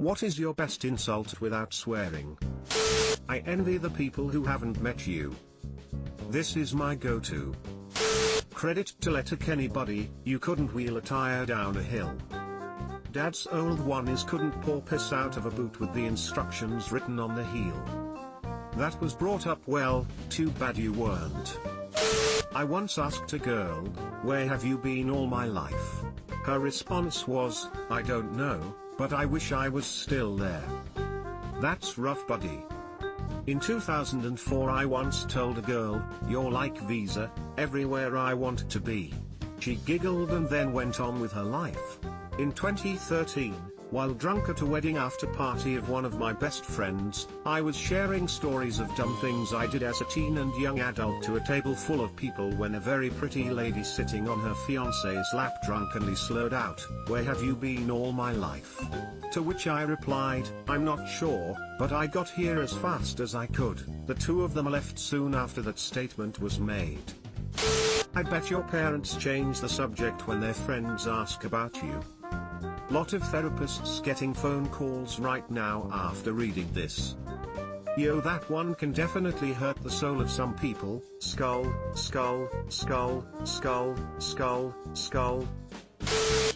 What is your best insult without swearing? I envy the people who haven't met you. This is my go-to. Credit to Letterkenny buddy, you couldn't wheel a tire down a hill. Dad's old one is couldn't pour piss out of a boot with the instructions written on the heel. That was brought up well, too bad you weren't. I once asked a girl, where have you been all my life? Her response was, I don't know, but I wish I was still there. That's rough buddy. In 2004 I once told a girl, you're like Visa, everywhere I want to be. She giggled and then went on with her life. In 2013, while drunk at a wedding after party of one of my best friends, I was sharing stories of dumb things I did as a teen and young adult to a table full of people when a very pretty lady sitting on her fiancé's lap drunkenly slurred out, where have you been all my life? To which I replied, I'm not sure, but I got here as fast as I could. The two of them left soon after that statement was made. I bet your parents change the subject when their friends ask about you. Lot of therapists getting phone calls right now after reading this. Yo, that one can definitely hurt the soul of some people. Skull, skull, skull, skull, skull, skull.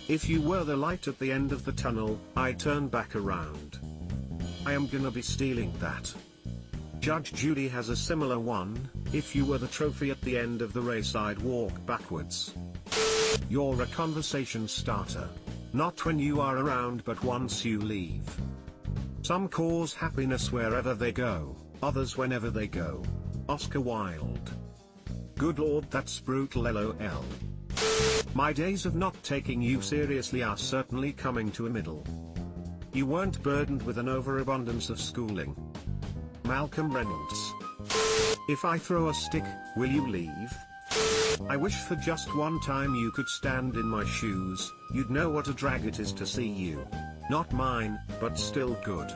If you were the light at the end of the tunnel, I'd turn back around. I am gonna be stealing that. Judge Judy has a similar one, if you were the trophy at the end of the race I'd walk backwards. You're a conversation starter. Not when you are around but once you leave. Some cause happiness wherever they go, others whenever they go. Oscar Wilde. Good lord, that's brutal lol. My days of not taking you seriously are certainly coming to a middle. You weren't burdened with an overabundance of schooling. Malcolm Reynolds. If I throw a stick, will you leave? I wish for just one time you could stand in my shoes, you'd know what a drag it is to see you. Not mine, but still good.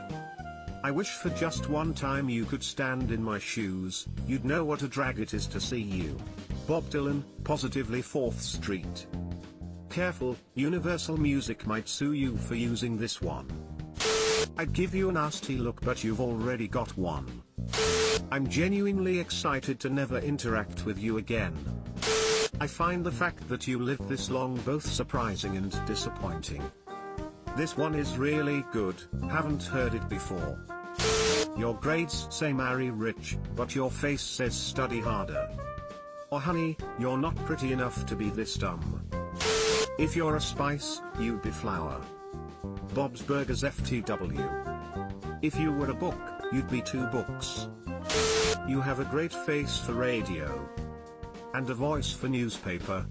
I wish for just one time you could stand in my shoes, you'd know what a drag it is to see you. Bob Dylan, positively 4th Street. Careful, Universal Music might sue you for using this one. I'd give you a nasty look but you've already got one. I'm genuinely excited to never interact with you again. I find the fact that you lived this long both surprising and disappointing. This one is really good, haven't heard it before. Your grades say marry rich, but your face says study harder. Oh honey, you're not pretty enough to be this dumb. If you're a spice, you'd be flour. Bob's Burgers FTW. If you were a book, you'd be 2 books. You have a great face for radio. And a voice for newspaper.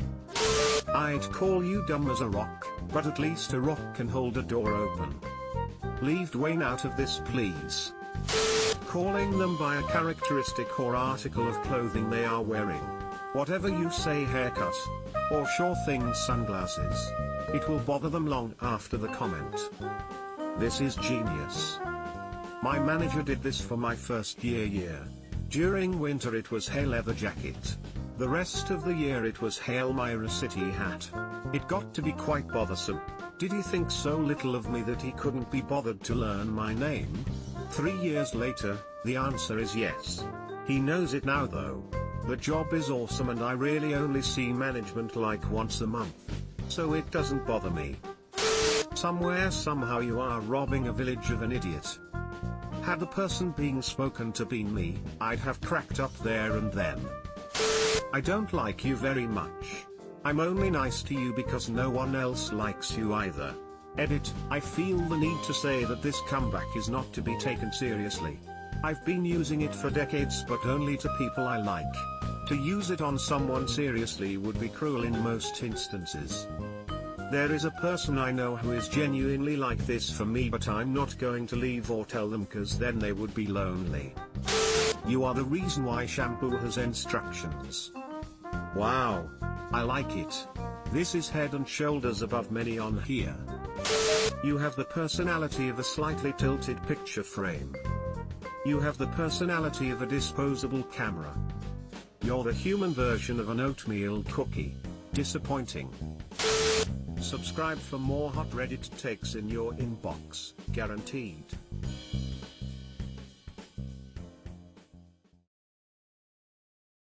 I'd call you dumb as a rock, but at least a rock can hold a door open. Leave Dwayne out of this please. Calling them by a characteristic or article of clothing they are wearing. Whatever you say, haircut. Or sure thing, sunglasses. It will bother them long after the comment. This is genius. My manager did this for my first year. During winter it was hey leather jacket. The rest of the year it was Hail Myra City hat. It got to be quite bothersome. Did he think so little of me that he couldn't be bothered to learn my name? 3 years later, the answer is yes. He knows it now though. The job is awesome and I really only see management like once a month. So it doesn't bother me. Somewhere somehow you are robbing a village of an idiot. Had the person being spoken to been me, I'd have cracked up there and then. I don't like you very much. I'm only nice to you because no one else likes you either. Edit, I feel the need to say that this comeback is not to be taken seriously. I've been using it for decades but only to people I like. To use it on someone seriously would be cruel in most instances. There is a person I know who is genuinely like this for me but I'm not going to leave or tell them cause then they would be lonely. You are the reason why shampoo has instructions. Wow. I like it. This is head and shoulders above many on here. You have the personality of a slightly tilted picture frame. You have the personality of a disposable camera. You're the human version of an oatmeal cookie. Disappointing. Subscribe for more hot Reddit takes in your inbox, guaranteed.